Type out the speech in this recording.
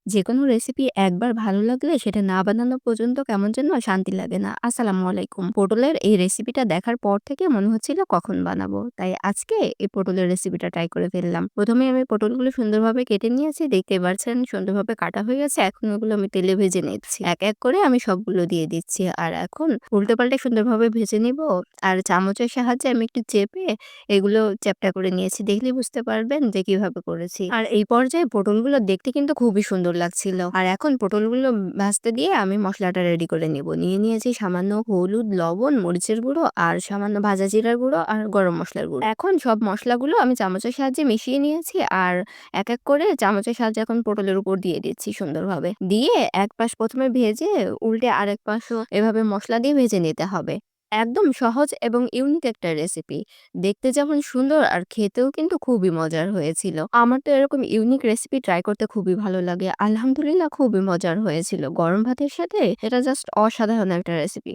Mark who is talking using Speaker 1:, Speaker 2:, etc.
Speaker 1: যেকোনো রেসিপি একবার ভালো লাগলে সেটা না বানানো পর্যন্ত কেমন যেন শান্তি লাগে না। আসসালামু আলাইকুম। পটলের এই রেসিপিটা দেখার পর থেকে মনে হচ্ছিল কখন বানাবো। তাই আজকে এই পটলের রেসিপিটা ট্রাই করে ফেললাম। ১ম এ আমি পটলগুলো সুন্দরভাবে কেটে নিয়েছি। দেখতেই পারছেন সুন্দরভাবে কাটা হয়ে গেছে। এখন ওগুলো আমি তেলে ভেজে নিচ্ছি। এক, এক করে আমি সবগুলো দিয়ে দিচ্ছি। আর এখন উল্টে-পাল্টে সুন্দরভাবে ভেজে নিব। আর চামচের সাহায্যে আমি একটু চেপে এগুলো চ্যাপ্টা করে নিয়েছি। দেখলেই বুঝতে পারবেন যে কিভাবে করেছি। আর এই পর্যায়ে পটলগুলো দেখতে কিন্তু খুবই সুন্দর লাগছিল। আর এখন পটলগুলো ভাজতে দিয়ে আমি মসলাটা রেডি করে নিব। নিয়ে নিয়েছি সামান্য হলুদ, লবণ, মরিচের গুঁড়ো আর সামান্য ভাজা জিরার গুঁড়ো আর গরম মসলার গুঁড়ো। এখন সব মসলাগুলো আমি চামচের সাহায্যে মিশিয়ে নিয়েছি আর এক, এক করে চামচের সাহায্যে এখন পটলের উপর দিয়ে দিচ্ছি সুন্দরভাবে। দিয়ে এক পাশ ১ম এ ভেজে উল্টে আরেক পাশও এভাবে মসলা দিয়ে ভেজে নিতে হবে। একদম সহজ এবং ইউনিক একটা রেসিপি। দেখতে যেমন সুন্দর আর খেতেও কিন্তু খুবই মজার হয়েছিল। আমার তো এরকম ইউনিক রেসিপি ট্রাই করতে খুবই ভালো লাগে। আলহামদুলিল্লাহ খুবই মজার হয়েছিল। গরম ভাতের সাথে এটা জাস্ট অসাধারণ একটা রেসিপি।